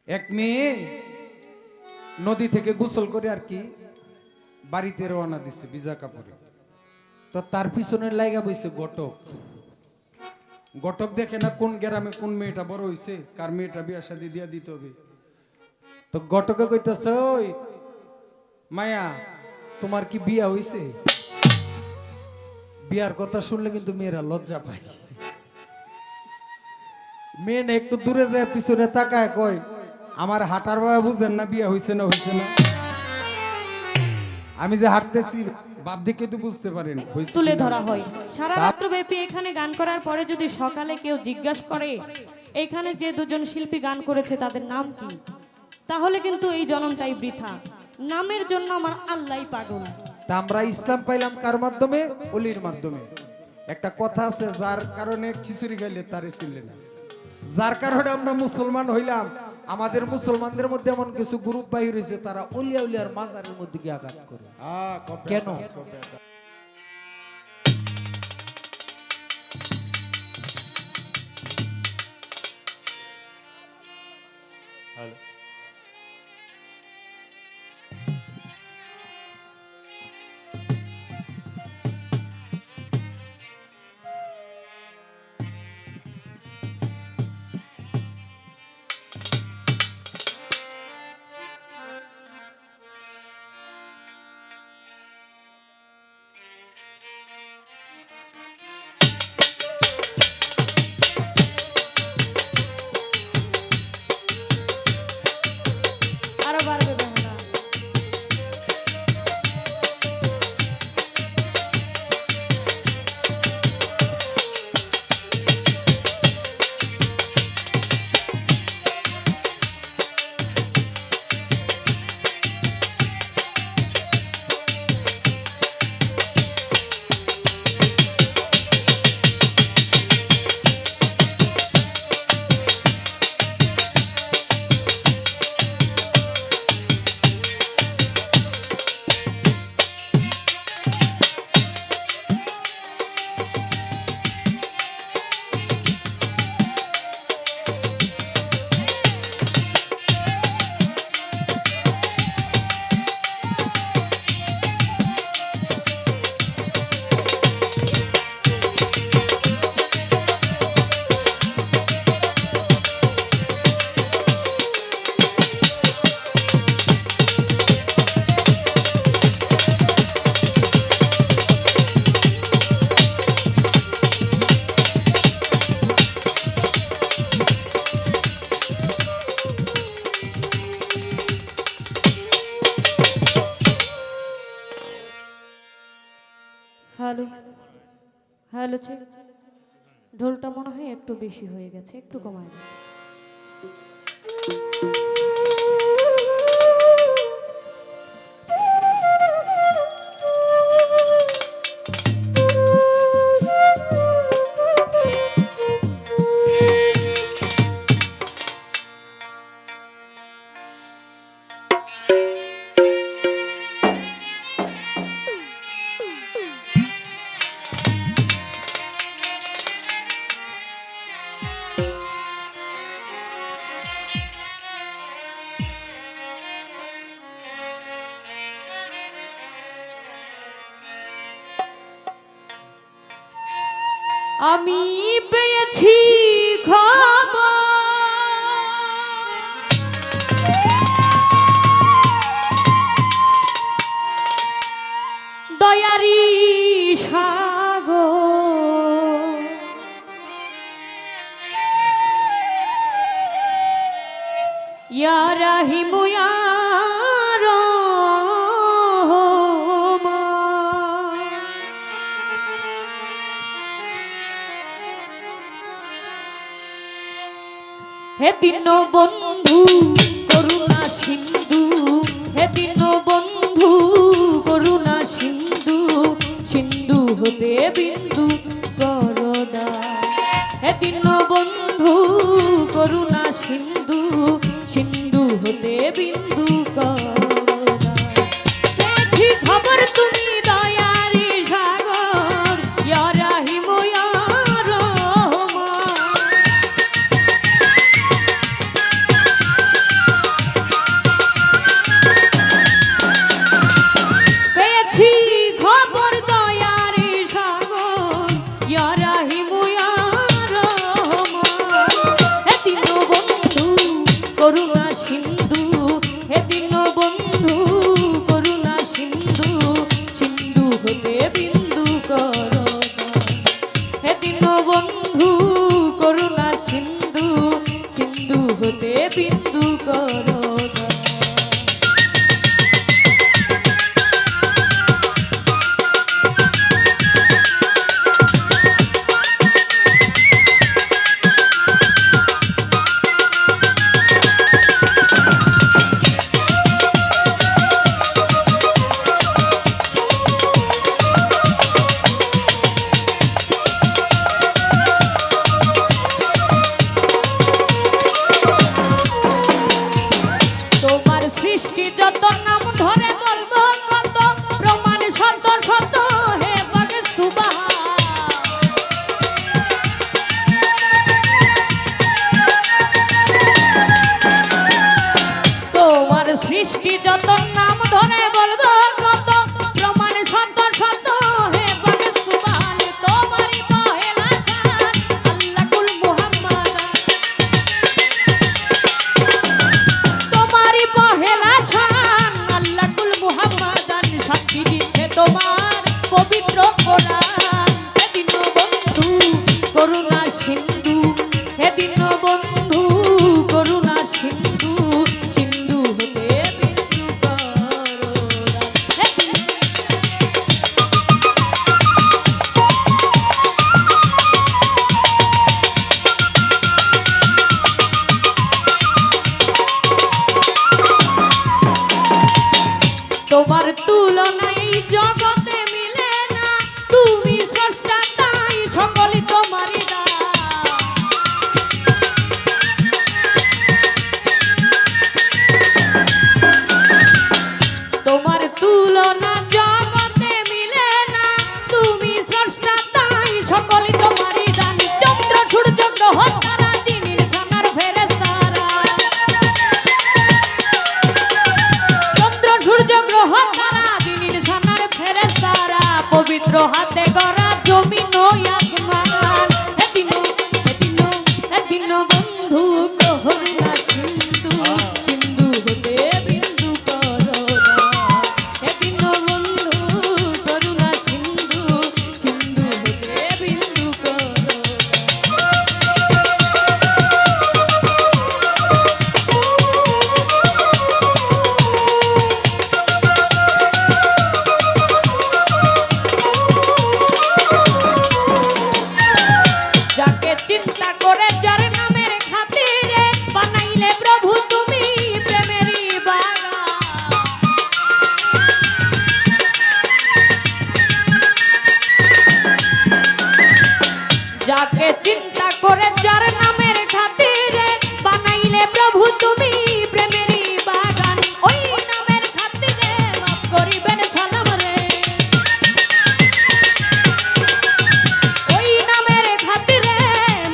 এক মেয়ে নদী থেকে গোসল করে আর কি বাড়িতে রওনা দিছে ভিজা কাপড়ে। তো তার পিছনে লাইগা বইছে ঘটক। ঘটক দেখে না কোন গ্রামে কোন মেয়েটা বড় হইছে, কার মেয়েটা বিয়া শাদী দিয়া দিতে হবে। তো ঘটকে কইতাছে, ওই মায়া তোমার কি বিয়া হইছে? বিয়ার কথা শুনলে কিন্তু মেয়েরা লজ্জা পায়। মেয়ে না একটু দূরে যায় পিছনে তাকায় কয়, আমার হাঁটার বাবা বুঝেন না বিয়া হইছে না হইছে না? আমি যে হাঁটতেছি বাপ দিকে তো বুঝতে পারেন তুলে ধরা হয়। সারা রাত্র ব্যাপী এখানে গান করার পরে যদি সকালে কেউ জিজ্ঞাসা করে এখানে যে দুজন শিল্পী গান করেছে তাদের নাম কি, তাহলে কিন্তু এই জনমটাই বৃথা। নামের জন্য আমার আল্লাহই পাগল। তা আমরা ইসলাম পাইলাম কার মাধ্যমে? অলির মাধ্যমে। একটা কথা আছে, যার কারণে খিচুড়ি খাইলে তারে চিনলে না। যার কারণে আমরা মুসলমান হইলাম, আমাদের মুসলমানদের মধ্যে এমন কিছু গ্রুপ বাহির হয়েছে, তারা অলিয়া উলিয়ার মাজারের মধ্যে গিয়ে আঘাত করে। কেন? আরো বাড়বে বেহালা। হ্যালো হ্যালো, ঢোলটা মনে হয় একটু বেশি হয়ে গেছে, একটু কমায় দাও। আমি পেয়েছি খবর দয়ারি সাগর, ইয়া রাহিম ইয়া রহমান। হে দীন বন্ধু করুণা সিন্ধু, হে দীন বন্ধু করুণা সিন্ধু, সিন্ধু হতে বিন্দু করদা। হে দীন বন্ধু করুণা সিন্ধু, সিন্ধু হতে বিন্দু করদা। পেয়েছি খবর তুমি দয়ারি সাগর, ইয়া রাহিম ইয়া রহমান। করুণা সিন্ধু হে দীন বন্ধু করুণা সিন্ধু সিন্ধু হতে বিন্দু কর হে দীন বন্ধু করুণা সিন্ধু সিন্ধু হতে বিন্দু কর তোমার সৃষ্টি যত নাম ধরে বলবো কত প্রমাণ শত শত হে পাকে সুবহান তোমার সৃষ্টি যত নাম ধরে বলবো কত প্রমাণ শত শত হে পাকে সুবহান তোমারই পহেলা শান আল্লাহুল মুহাম্মদ তোমারই পহেলা শান আল্লাহুল মুহাম্মাদান সাক্ষী দিচ্ছে তোমার পবিত্র কোরআন হে দীন বন্ধু করুণা সিন্ধু হে দীন বন্ধু করুণা সিন্ধু সিন্ধু হতে বিন্দু করুণা হে দীন তোমার তুলনা এই জগতে মিলে না তুমি স্রষ্টা তাই সকলই তোমারই দান তোমার তুলনা জগতে মিলে না তুমি স্রষ্টা তাই সকলই তোমারই দান চন্দ্র সূর্য গ্রহ তারা জিনির ছানার ফেরেশতারা চন্দ্র সূর্য গ্রহ তারা দিনের ছানার ফেরেশতারা পবিত্র হাতে গড়া জমিন ও আসমান হে দীন বন্ধু করুণা সিন্ধু সিন্ধু হতে বিন্দু করুণা হে দীন বন্ধু করুণা সিন্ধু সিন্ধু হতে বিন্দু করুণা যাকে চিন্তা করে যার নামের খাতিরে বানাইলে প্রভু তুমি প্রেমেরই বাগান যাকে চিন্তা করে যার নামের খাতিরে বানাইলে প্রভু তুমি প্রেমেরই বাগান ওই নামের খাতিরে মাফ করিবেন সালাম রে ওই নামের খাতিরে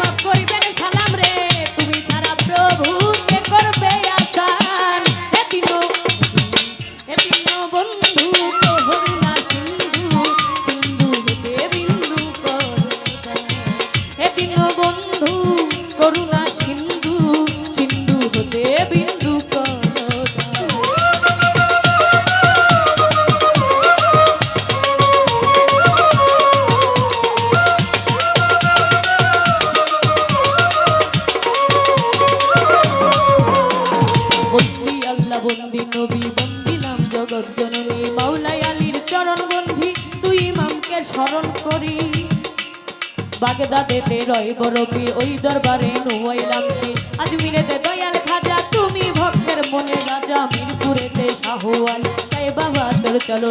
মাফ করিবেন সালাম রে তুমি ছাড়া প্রভু কে করবে আসান হে দীন বন্ধু করুণা সিন্ধু সিন্ধু হতে বিন্দু করুণা হে দীন বন্ধু করুণা সিন্ধু সিন্ধু হতে বিন্দু করুণা বন্দি আল্লাহ বন্দি নবী বন্দিলাম জগৎ জননী মাওলাই আলীর চরণ বন্ধি তুই ইমামকে স্মরণ করি বাগদাদেতে রয় বরবি ওই দরবারে নুয়াইলাম সে আজমিরেতে দয়াল খাজা তুমি ভক্তের মনে রাজা মিরপুরেতে শাহওয়াল তাই বাবা তোর চলো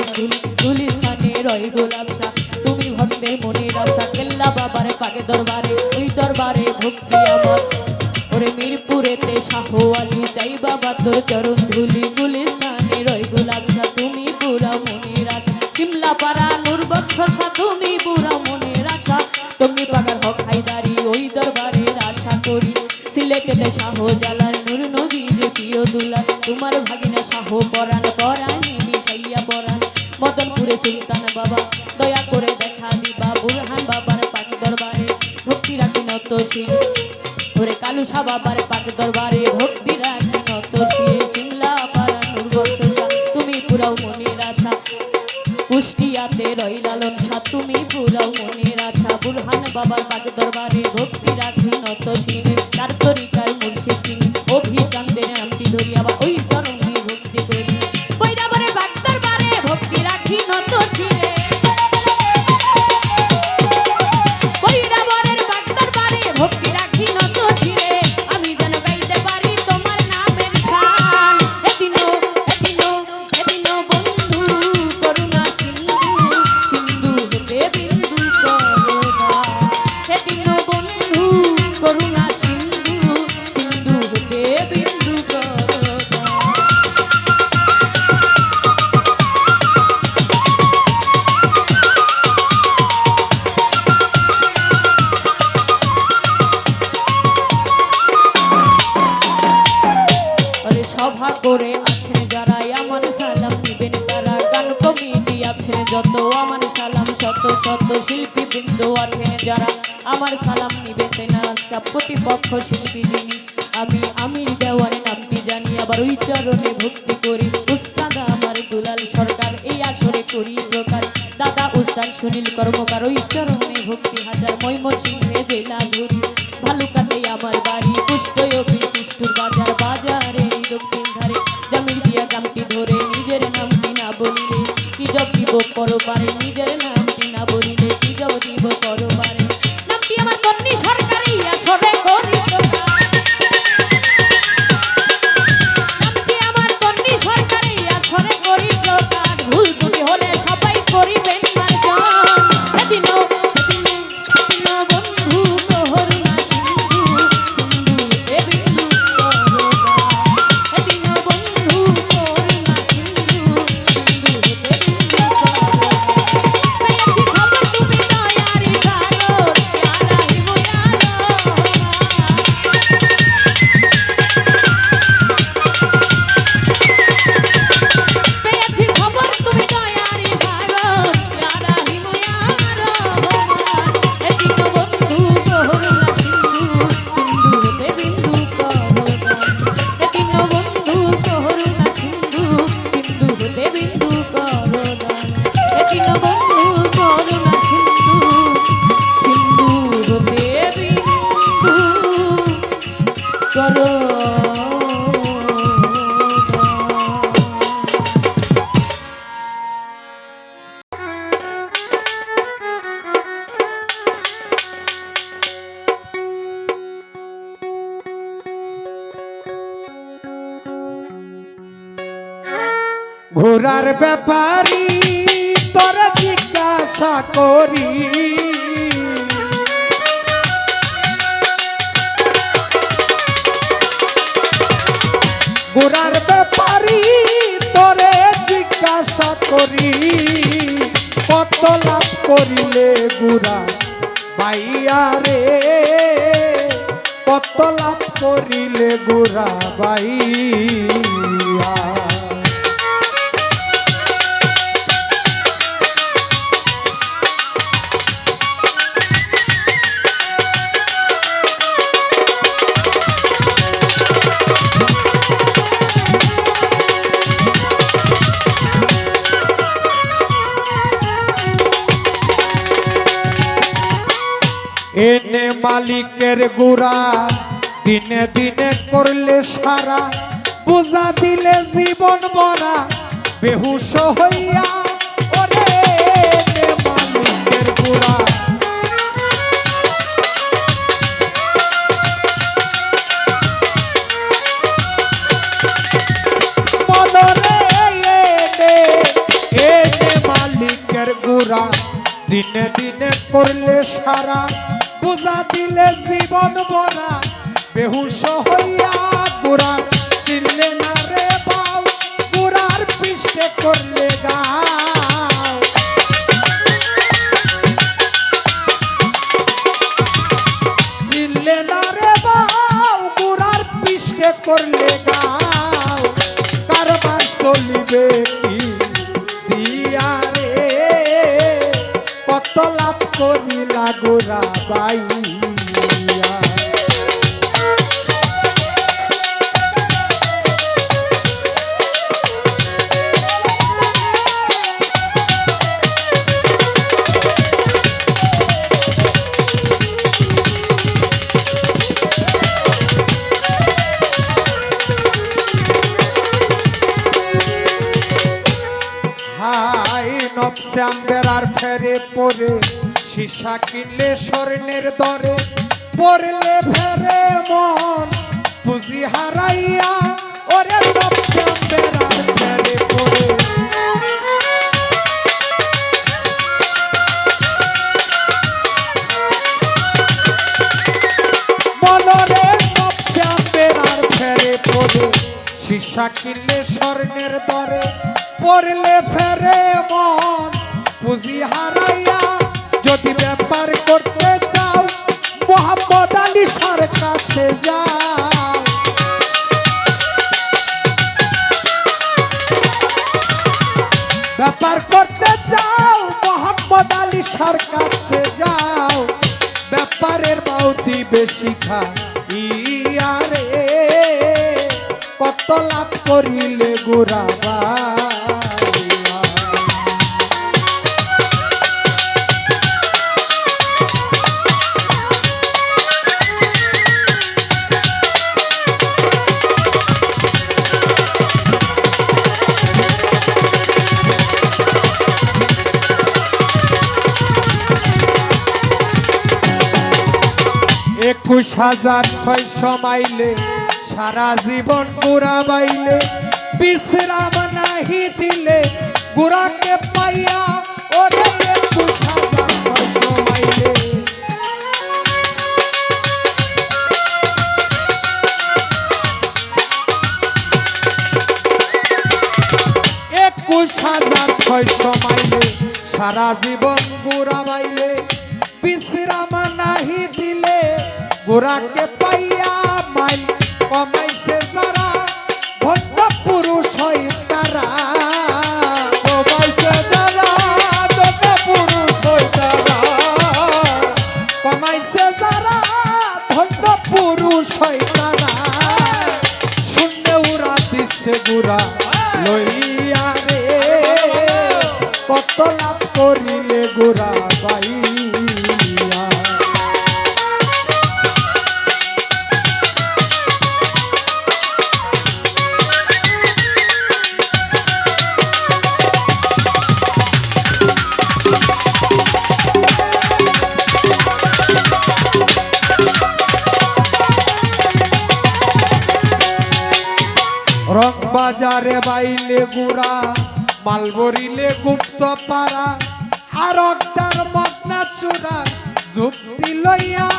গুলিস্তানে রয় গোলাপ শাহ তুমি ভক্তের মনে রাজা কেল্লা বাবার পাকে দরবারে ওই দরবারে ভক্তি আমার ওরে মিরপুরেতে শাহওয়ালি চাই বাবা তোর চরণ ধুলি গুলিস্তানে রয় গোলাপ শাহ তুমি পুরা মনে রাজা সিমলা পাড়া নূর বক্ষর শাহ তুমি পুরা মনে রাজা তুমি পাগার হক হায়দারি ওই দরবারের আশা করি সিলেটেতে শাহজালাল নূর নবী যে প্রিয় দুলা তোমার ভাগিনা শাহ পরাণ পরাণে মিশাইয়া পরাণ মদনপুরে সুলতান বাবা দয়া করে দেখা দিবা বুরহান বাবার পাক দরবারে ভক্তি রাখি নত সিং ওরে কালুসা বাবার পাক দরবারে ভক্তি রাখি শিরে সিমলা পাড়া নুরবর্ষা তুমি পুরাও মনের আশা কুষ্টিয়াতে রই লালন শাহ তুমি পুরাও মনের আশা বুরহান বাবার বাগ দরবারে ভক্তি রাখি নত শিরে তার তরিকার মুর্শিদ তিনি অভিচান্দের নামটি ধরি আবার ওই চরণে ভক্তি করি বৈরাবরের বাগ দরবারে ভক্তি রাখি নত শিরে বৈরাবরের বাগ দরবারে ভক্তি রাখি নত শিরে আমি যেন গাইতে পারি তোমার নামের গান এদিনও এদিনও এদিনও বন্ধু করুণা সিন্ধু সিন্ধু হতে বিন্দু করুণা এদিনও বন্ধু করুণা সিন্ধু সিন্ধু হতে বিন্দু করুণা ওরে সভা করে আছেন যারা আমার সালাম দিবেন তারা গান কমিটি আছেন যত আমার সালাম শত শত শিল্পী বৃন্দ আছেন যারা আমার সালাম নিবেন না প্রতিপক্ষ শিল্পী যিনি আমি আমির দেওয়ার নামটি জানি আবার ওই চরণে ভক্তি করি উস্তাদ আমার দুলাল সরকার এই আসরে করি প্রকার দাদা উস্তাদ সুনীল কর্মকার ওই চরণে ভক্তি হাজার ময়মনসিংহে জেলা ঘুরি ভালুকাতে আমার বাড়ি পুষ্টয় বিশিষ্টুর বাজার বাজারে দক্ষিণ ধারে জমির দিয়া গামটি ধরে নিজের নামটি না বলিলে কি জব দিব পরপারে নিজের নামটি না বলিলে কি জব দিব পরপারে নামটি আমার কন্যা সরকারি আসরে করি প্রকার নামটি আমার কন্যা সরকারি আসরে করি প্রকার ভুল ত্রুটি হলে সবাই করিবেন মার্জন এদিনও এদিনও এদিনও বন্ধু করুণা সিন্ধু সিন্ধু এ বিন্দু করুণা এদিনও বন্ধু করুণা সিন্ধু সিন্ধু এ বিন্দু করুণা পেয়েছি খবর তুমি দয়ারি সাগর প্যারা পেয়েছি খবর তুমি দয়ারি সাগর প্যারা হিময়ার এদিনও বন্ধু করুণা সিন্ধু সিন্ধু হতে বিন্দু করুণা এদিনও বন্ধু করুণা সিন্ধু সিন্ধু হতে বিন্দু করুণা এদিনও বন্ধু করুণা সিন্ধু সিন্ধু হতে বিন্দু করুণা ঘোরার ব্যাপারী তোরা জিজ্ঞাসা করি ঘোরার ব্যাপারী তোরে জিজ্ঞাসা করি কত লাভ করিলে গুড়া বাইয়া রে কত লাভ করিলে গুড়া বাইয়া এনে মালিকের গুড়া দিনে দিনে করলে সারা বুঝা দিলে জীবন ভরা বেহুশ হইয়া ওরে এনে মালিকের গুড়া মনরে এনে মালিকের গুড়া দিনে দিনে করলে সারা বুঝা দিলে জীবন ভরা বেহুশ হইয়া গুড়া চিনলে না রে বাউ গুড়ার পিছে করলে গাও চিনলে না রে বাউ গুড়ার পিছে করলে গাও কারবার চলিবে কি দিয়া রে কত লাভ করিলা গোরা বাইয়া বেড়ার ফেরে পরে সীসা কিনলে স্বর্ণের দরে পড়লে ফেরে মন পুঁজি হারাইয়া ওরে নবশ্যাম বেড়ার ফেরে পরে মনরে নবশ্যাম বেড়ার ফেরে পরে সীসা কিনলে স্বর্ণের দরে পড়লে ফেরে মন পুঁজি হারাইয়া যদি ব্যাপার করতে চাও মোহাম্মদ আলী শাহর কাছে যাও ব্যাপার করতে চাও মোহাম্মদ আলী শাহর কাছে যাও ব্যাপারের বাউ দিবে শিখা ইয়ারে কত লাভ করিলে গুরাবা একুশ হাজার ৬০০ মাইলে সারা জীবন গুড়া বাইলে বিশ্রাম নাহি দিলে গুড়াকে পাইয়া ওরে ২১,৬০০ মাইলে ২১,৬০০ মাইলে সারা জীবন গুড়া বাইলে বিশ্রাম নাহি দিলে গুড়াকে পাইয়া মাইল কমাইছে যারা ভণ্ড পুরুষ হয় তারা কমাইছে যারা ভণ্ড পুরুষ হয় তারা কমাইছে যারা ভণ্ড পুরুষ হয় তারা শূন্য উড়া দিচ্ছে গুড়া লইয়া রে কত লাভ করিলে গুড়া বাই রং বাজারে বাইলে গুড়া মালবরিলে গুপ্ত পাড়া আর অক্টার মদনা চূড়া যুক্তি লইয়া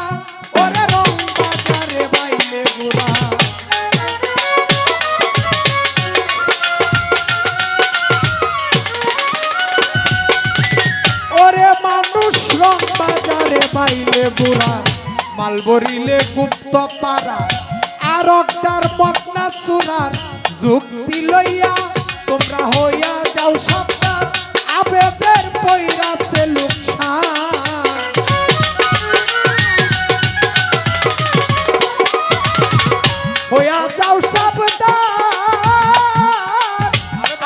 ওরে রং বাজারে বাইলে গুড়া ওরে মানুষ রং বাজারে বাইলে গুড়া মালবরিলে গুপ্ত পাড়া আর অক্টার মদনা চূড়ার যুক্তি লইয়া তোমরা হইয়া যাও সাবধান আবেদের পয়রাছে লোকসান হইয়া যাও সাবধান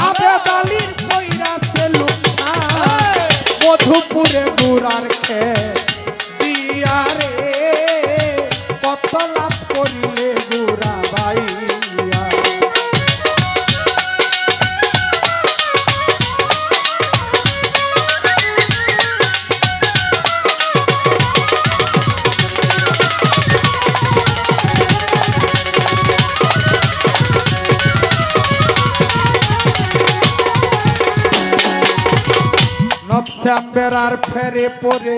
আবেদ আলীর পয়রাছে লোকসান মধুপুরে গুড়ার খেত দিয়া রে কত লাভ করিলে গুড়া বাইয়া নবশ্যাম বেড়ার ফেরে পরে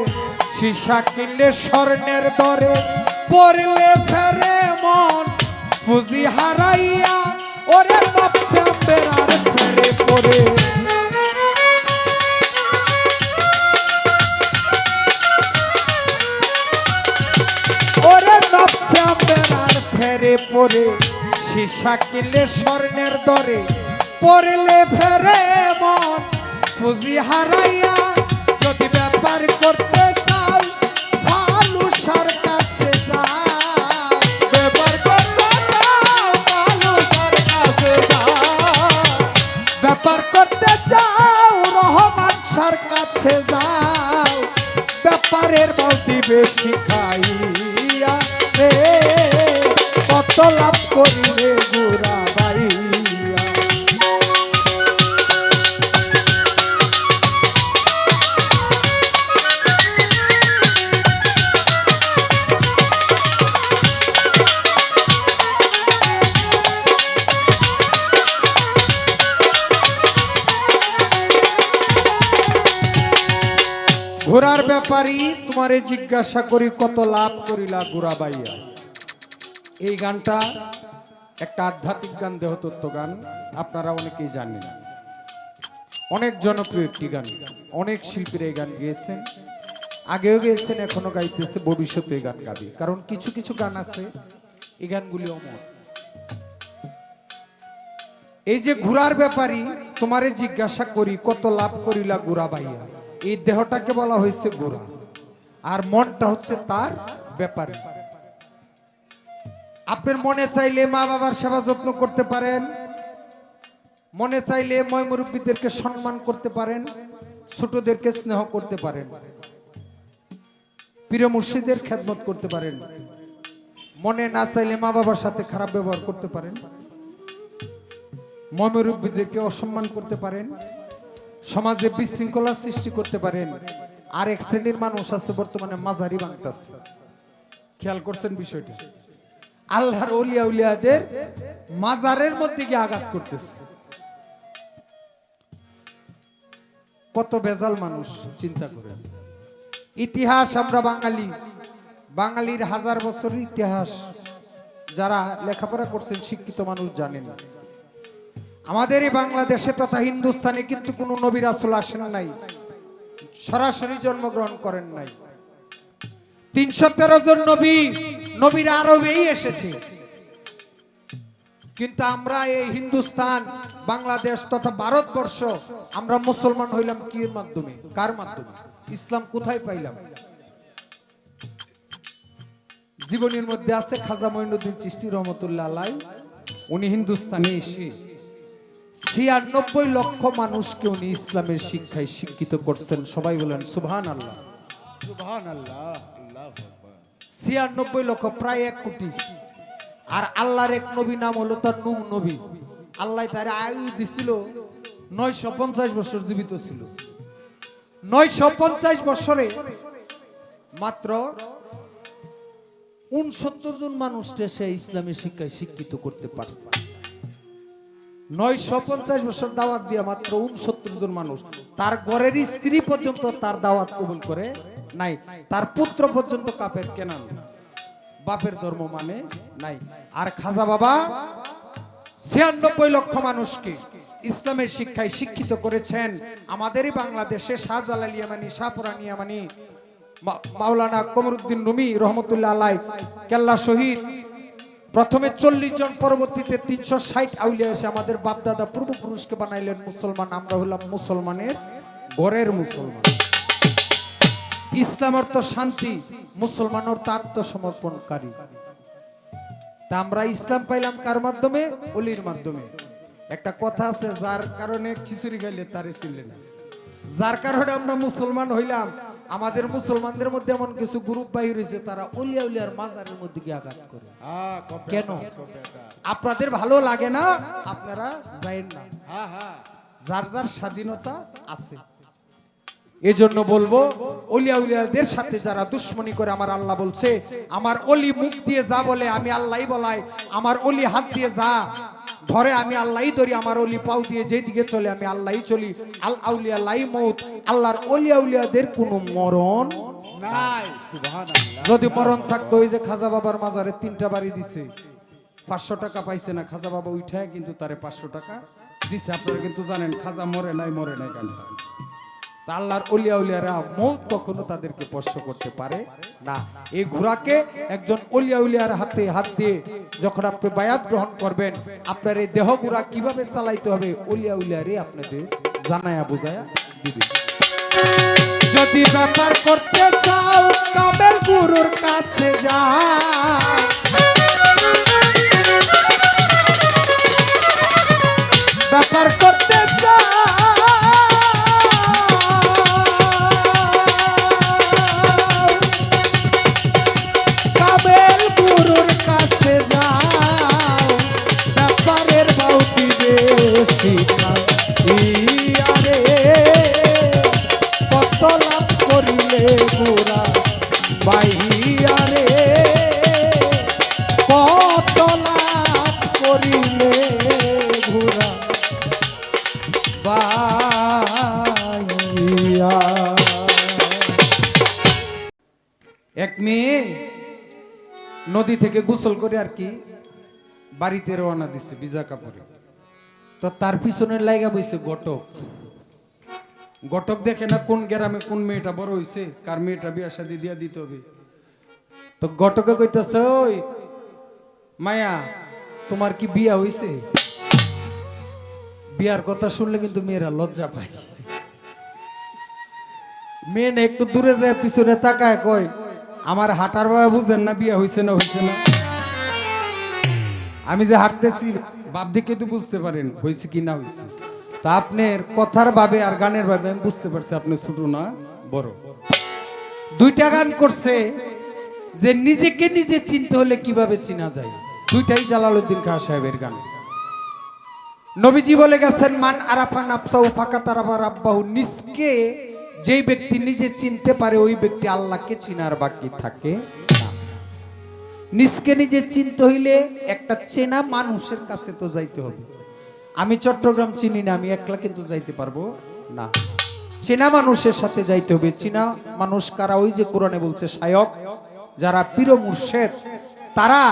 সীসা কিনলে স্বর্ণের দরে পড়লে ফেরে মন পুঁজি হারাইয়া ওরে নবশ্যাম বেড়ার ফেরে পরে ওরে নবশ্যাম বেড়ার ফেরে পরে সীসা কিনলে স্বর্ণের দরে পড়লে ফেরে মন পুঁজি হারাইয়া যদি ব্যাপার করতে চাও ভালো শাহর কাছে যাও ব্যাপার করতে চাও ভালো শাহর কাছে যাও ব্যাপার করতে চাও রহমান শাহর কাছে যাও ব্যাপারের বলতি বেশি খাইয়া রে কত লাভ করিলে গুড়া বাইয়া ব্যাপারী তোমারে জিজ্ঞাসা করি কত লাভ করিলা গুড়া বাইয়া। এই গানটা একটা আধ্যাত্মিক গান, দেহতত্ত্ব গান, আপনারা অনেকেই জানেন। অনেক জনপ্রিয় একটি গান, অনেক শিল্পীরা এই গান গেয়েছেন, আগেও গেয়েছেন, এখনো গাইতেছে, ভবিষ্যতে এই গান গাবে। কারণ কিছু কিছু গান আছে এই গানগুলি অমর। এই যে ঘোড়ার ব্যাপারী তোমারে জিজ্ঞাসা করি কত লাভ করিলা গুড়া বাইয়া, এই দেহটাকে বলা হয়েছে ঘোড়া, আর মনটা হচ্ছে তার ব্যাপারী। আপনার মনে চাইলে মা বাবার সেবা যত্ন করতে পারেন, মনে চাইলে ময় মুরব্বীদেরকে সম্মান করতে পারেন, ছোটদেরকে স্নেহ করতে পারেন, প্রিয় মুর্শিদের খেদমত করতে পারেন। মনে না চাইলে মা বাবার সাথে খারাপ ব্যবহার করতে পারেন, ময় মুরব্বীদেরকে অসম্মান করতে পারেন, সমাজে বিশৃঙ্খলা সৃষ্টি করতে পারেন। আর এক শ্রেণীর মানুষ আছে বর্তমানে মাঝারি ভাঙতাছে। খেয়াল করছেন বিষয়টা? আল্লাহর ওলিয়া উলিয়াদের মাজারের মধ্যে গিয়ে আঘাত করতেছে। কত বেজাল মানুষ, চিন্তা করেন। ইতিহাস আমরা বাঙালি, বাঙালির হাজার বছরের ইতিহাস যারা লেখাপড়া করছেন, শিক্ষিত মানুষ জানেন। আমাদের এই বাংলাদেশে তথা হিন্দুস্তানে কিন্তু কোন নবী রাসূল আসেন নাই, সরাসরি জন্মগ্রহণ করেন নাই। 313 জন নবীর আরবেই এসেছে। কিন্তু আমরা এই হিন্দুস্তান, বাংলাদেশ তথা ভারতবর্ষ, আমরা মুসলমান হইলাম কির মাধ্যমে? কার মাধ্যমে? ইসলাম কোথায় পাইলাম? জীবনের মধ্যে আছে খাজা মঈনুদ্দিন চিশতি রহমতুল্লাহ আলাইহি, উনি হিন্দুস্তানে এসে 96 লক্ষ মানুষকে উনি ইসলামের শিক্ষায় শিক্ষিত করছেন। সবাই বলেন সুবহানাল্লাহ, সুবহানাল্লাহ, আল্লাহু আকবার। 96 লক্ষ, প্রায় 1 কোটি। আর আল্লাহর এক নবী নাম হলো তার নূহ নবী। আল্লাহ তার আয়ু দিছিল 950 বছর, জীবিত ছিল। 950 বছরে মাত্র 69 জন মানুষকে সে ইসলামের শিক্ষায় শিক্ষিত করতে পারছে। 950 বছর দাওয়াত দিয়া মাত্র 69 জন মানুষ। তার ঘরের স্ত্রী পর্যন্ত তার দাওয়াত কবুল করে নাই, তার পুত্র পর্যন্ত কাফের কেনান, বাপের ধর্ম মানে নাই। আর খাজা বাবা 96 লক্ষ মানুষকে ইসলামের শিক্ষায় শিক্ষিত করেছেন। আমাদেরই বাংলাদেশে শাহজালাল ইয়ামানি, শাহপুরান ইয়ামানি, মাওলানা কমরুদ্দিন রুমি রহমতুল্লাহ আলাইহি কেল্লা শহীদ, প্রথমে 40 জন, পরবর্তীতে 360 আউলিয়া এসে আমাদের বাপদাদা পূর্বপুরুষকে বানাইলেন মুসলমান। আমরা হলাম মুসলমানের ঘরের মুসলমান। ইসলাম অর্থ শান্তি, মুসলমান অর্থ আত্মসমর্পণকারী। তা আমরা ইসলাম পাইলাম কার মাধ্যমে? ওলির মাধ্যমে। একটা কথা আছে, যার কারণে খিচুড়ি খাইলে তারে চিনলে না। যার কারণে আমরা মুসলমান হইলাম, আমাদের মুসলমানদের মধ্যে এমন কিছু গ্রুপ বাহির হয়েছে, তারা ওলিয়া উলিয়ার মাজারের মধ্যে গিয়ে আঘাত করে। কেন? আপনাদের ভালো লাগে না, আপনারা যায়েন না। যার যার স্বাধীনতা আছে। এজন্য বলবো, ওলিয়া উলিয়াদের সাথে যারা দুশ্মনী করে, আমার আল্লাহ বলছে, আমার ওলি মুখ দিয়ে যা বলে আমি আল্লাহই বলাই, আমার ওলি হাত দিয়ে যা ধরে আমি আল্লাহই ধরি, আমার ওলি পাও দিয়ে যেদিকে চলে আমি আল্লাহই চলি। আল আউলিয়া লাই মউত, আল্লাহর ওলিয়া উলিয়াদের কোনো মরণ নাই। সুবহানাল্লাহ। যদি মরণ থাকতো, ওই যে খাজা বাবার মাজারে 3টা বাড়ি দিছে, 500 টাকা পাইছে না খাজা বাবা উঠায়, কিন্তু তারে 500 টাকা দিছে। আপনারা কিন্তু জানেন খাজা মরে নাই কেন? তা আল্লাহর ওলিয়া উলিয়ারা মউত কখনো তাদেরকে স্পর্শ করতে পারে না। এই ঘোড়াকে একজন ওলিয়া উলিয়ার হাতে হাত দিয়ে যখন আপনি বায়াত গ্রহণ করবেন, আপনার এই দেহ ঘোড়া কিভাবে চালাইতে হবে ওলিয়া উলিয়ারে আপনাদের জানায়া বুঝায়া দিবে। যদি ব্যাপার করতে চাও কামেল গুরুর কাছে যাও, ব্যাপার করতে চাও কত লাভ করিলে গোরা বাইয়া রে, কত লাভ করিলে গোরা বাইয়া। নদী থেকে গোসল করে আর কি বাড়িতে রওনা দিচ্ছে ভিজা কাপড়ে। তো তার পিছনে লাইগা বইছে ঘটক। ঘটক দেখে না কোন গ্রামে কোন মেয়েটা বড় হইছে, কার মেয়েটা বিয়া শাদী দিয়া দিতে হবে। তো ঘটকে কইতাছে, ওই মায়া তোমার কি বিয়া হইছে? বিয়ার কথা শুনলে কিন্তু মেয়েরা লজ্জা পায়। মেয়ে না একটু দূরে যায় পিছনে তাকায় কয়, আমার হাঁটার বাবা বুঝেন না বিয়া হইছে না হইছে না? আমি যে হাঁটতেছি বাপ দিকে তো বুঝতে পারেন হয়েছে কি না হয়েছে। তা আপনার কথার ভাবে আর গানের ভাবে আমি বুঝতে পারছি আপনি ছোট না বড়। দুইটা গান করছে যে নিজেকে নিজে চিনতে হলে কিভাবে চিনা যায়, দুইটাই জালালউদ্দিন খাঁ সাহেবের গান। নবীজি বলে গেছেন, মান আরাফা নাফসাহু ফাকাত আরাফা রাব্বাহু। নিজকে যেই ব্যক্তি নিজে চিনতে পারে ওই ব্যক্তি আল্লাহকে চিনার বাকি থাকে না। নিজকে নিজে চিনতে হইলে একটা চেনা মানুষের কাছে তো যাইতে হবে। আমি চট্টগ্রাম চিনি না, আমি একলা কিন্তু যাইতে পারবো না, চেনা মানুষের সাথে যাইতে হবে। চেনা মানুষ কারা? ওই যে কোরআনে বলছে শায়ক, যারা পীর মুর্শেদ, তারা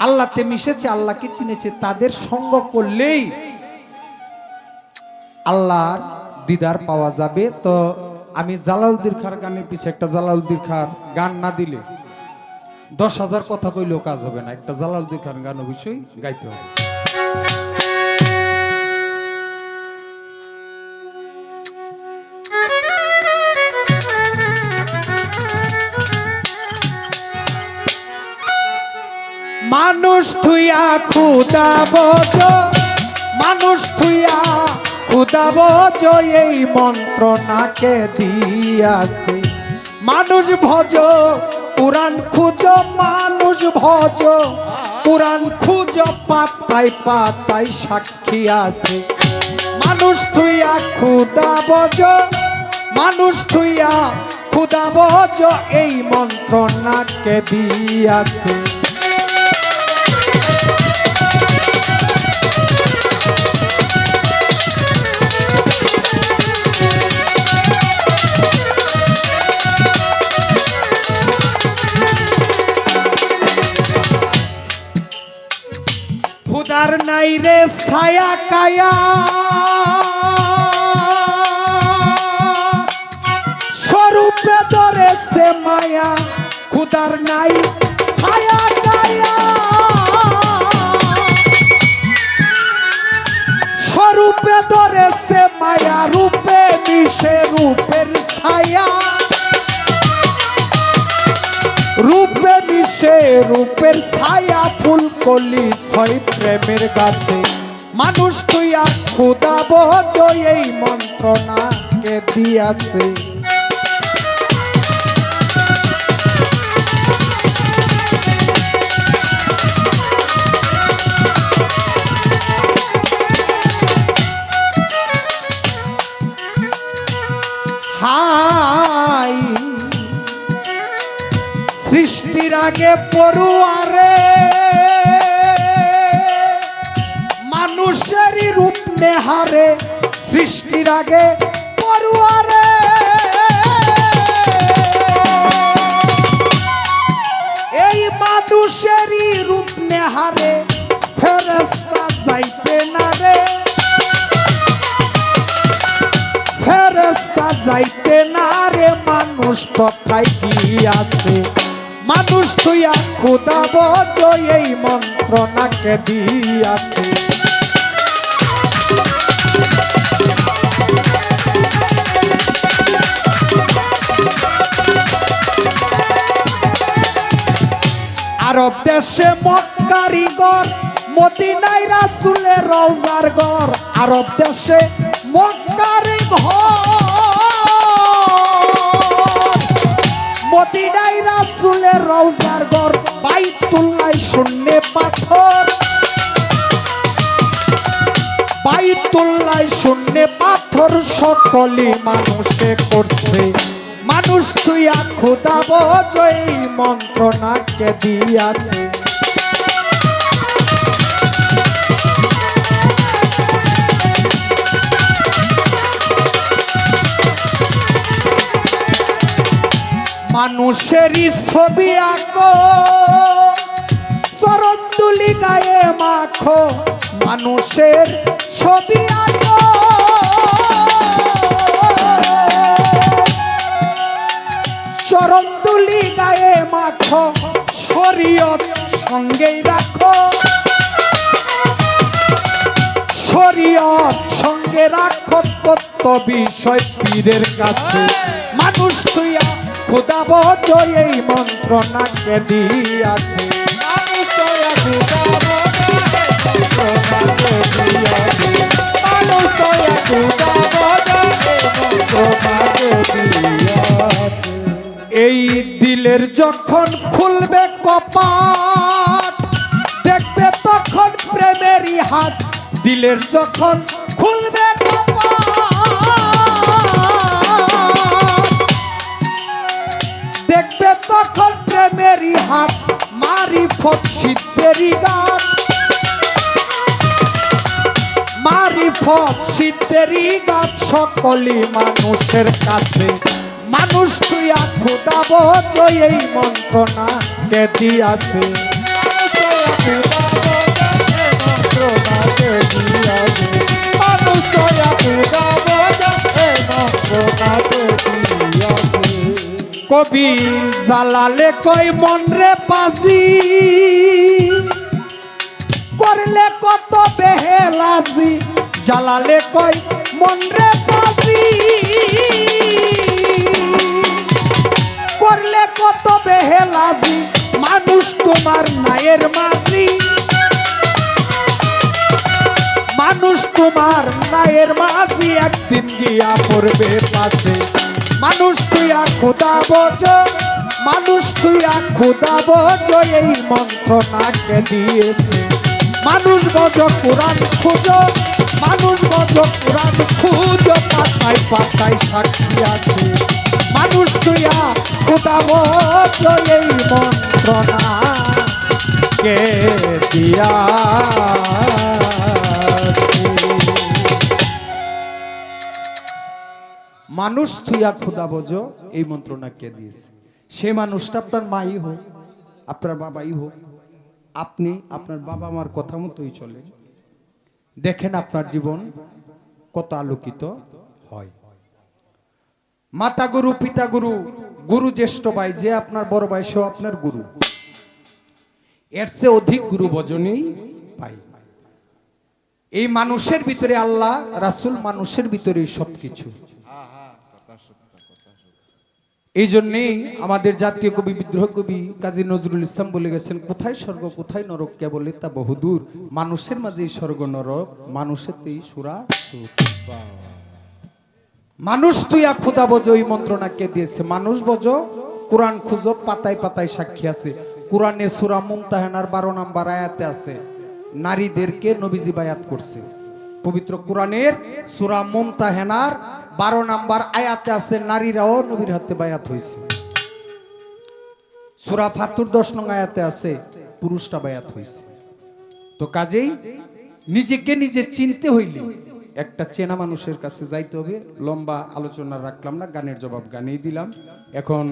আল্লাহতে মিশেছে, আল্লাহকে চিনেছে, তাদের সঙ্গ করলেই আল্লাহর দিদার পাওয়া যাবে। তো আমি জালালউদ্দিন খাঁর গানের পিছে একটা জালালউদ্দিন খাঁর গান না দিলে 10,000 কথা কইলেও কাজ হবে না। একটা জালালউদ্দিন খান গান অবশ্যই গাইতে হবে। মানুষ থুইয়া খুদা বজ, মানুষ থুইয়া খুদা বজ, এই মন্ত্রণাকে দিয়াছে। মানুষ ভজ পুরাণ খুঁজ, মানুষ ভজ পুরাণ খুঁজ, পাতায় পাতায় সাক্ষী আছে। মানুষ থুইয়া খুদা বজ, মানুষ থুইয়া খুদা বজ, এই মন্ত্রণাকে দিয়াছে। খুদার নাই রে ছায়া কায়া, স্বরূপে ধরেছে মায়া। খুদার নাই ছায়া কায়া, স্বরূপে ধরেছে মায়া। রূপে মিশে রূপের ছায়া, রূপে মিশে রূপের ছায়া। ফুলকলি ছয় প্রেমের গাছে। মানুষ তুইয়া খুদা বজ, এই মন্ত্রণাকে দিয়াছে। হাই সৃষ্টির আগে পড়ুয়ারে, মানুষেরই রূপ নেহারে। সৃষ্টির আগে পড়ুয়ারে, এই মানুষেরই রূপ নেহারে। ফেরেশতা যাইতে না রে, ফেরেশতা যাইতে না রে, মানুষ তথায় কি আছে। মানুষ তুইয়া খুদা বজ, এই মন্ত্রণাকে দিয়াছে। আরব দেশে মক্কারি ঘর, মদিনায় রাসূলের রওজার ঘর। আরব দেশে মক্কারি ঘর, মদিনায় রাসূলের রওজার ঘর। বাইতুল্লাহ শূন্য পাথর, বাইতুল্লাহ শূন্য পাথর। সকলে মানুষে করছে। মানুষ তুইয়া খুদা বজ, এই মন্ত্রণাকে দিয়াছে। মানুষেরই ছবি আঁকো, চরণ তুলি গায়ে মাখো, মানুষের ছবি আঁকো। চরণ তুলি গায়ে মাখো, শরীয়ত সঙ্গেই রাখো, শরীয়ত সঙ্গে রাখো, তত্ত্ব বিষয় পীরের কাছে। মানুষ তুইয়া খোদা বজ এই মন্ত্রণাকে দিয়াছে। মানুষ তুইয়া খোদা বজ এই মন্ত্রণাকে দিয়াছে। মানুষ তুইয়া খোদা বজ এই মন্ত্রণাকে দিয়াছে। এই দিলের যখন খুলবে কপাট, দেখবে তখন প্রেমেরই হাত। দিলের যখন খুলবে কপাট, দেখবে তখন প্রেমেরই হাত। মারিফত সিদ্ধেরই গান, মারিফত সিদ্ধেরই গান, সকলই মানুষের কাছে। মানুষ তুইয়া খোদা বজ এই মন্ত্রণাকে দিয়াছে। মানুষ তুইয়া খোদা বজ এই মন্ত্রণাকে দিয়াছে। কবি জালালে কই মন রে পাজি, করলে কত বেহেলাজি। জালালে কই মন রে পাজি, করলে কত বেহেলাজি। মানুষ তোমার নায়ের মাঝি, মানুষ তোমার নায়ের মাঝি, একদিন গিয়া পড়বে পাশে। মানুষ তুইয়া খোদা বজ, মানুষ তুইয়া খোদা বজ এই মন্ত্রণাকে দিয়েছে। মানুষ বজ কোরআন খুঁজো, মানুষ বজ কোরআন খুঁজো, পাতায় পাতায় সাক্ষী আছে। মানুষ তুইয়া খোদা বজ এই মন্ত্রণাকে দিয়াছে। মানুষ তুইয়া খোদা বজ এই মন্ত্রণাকে দিয়েছে। সে মানুষটা আপনার মাই হোক, আপনার বাবাই হোক, আপনি আপনার বাবা মার কথা মতোই চলে, দেখেন আপনার জীবন কত আলোকিত হয়। মাতা গুরু, পিতা গুরু, গুরু জ্যেষ্ঠ ভাই, যে আপনার বড় ভাই সেও আপনার গুরু। এর চেয়ে অধিক গুরু ভজনই পাই। এই মানুষের ভিতরে আল্লাহ, রাসূল মানুষের ভিতরে সবকিছু। এই জন্যেই আমাদের জাতীয় কবি, বিদ্রোহ কবি কাজী নজরুল ইসলাম বলে গেছেন, কোথায় স্বর্গ কোথায় নরক কেবলে তা বহুদূর, মানুষের মাঝেই স্বর্গ নরক, মানুষেতেই সুরা সুখ। মানুষ তুইয়া খোদা বজ এই মন্ত্রণাকে দিয়েছে। মানুষ বজ কোরআন খুঁজো, পাতায় পাতায় সাক্ষী আছে। কোরআনে সূরা মুমতাহানার 12 নম্বর আয়াতে আছে নারীদেরকে নবীজি বায়াত করছে। পবিত্র কোরআনের সূরা মুমতাহানার 12 নম্বর আয়াতে আছে নারীরাও নবীর হাতে বায়াত হয়েছে। সূরা ফাতুর 10 নং আয়াতে আছে পুরুষরা বায়াত হয়েছে। তো কাজেই নিজেকে নিজে চিনতে হইলে একটা চেনা মানুষের কাছে যাইতে হবে। লম্বা আলোচনা রাখলাম না, গানের জবাব গানেই দিলাম। এখন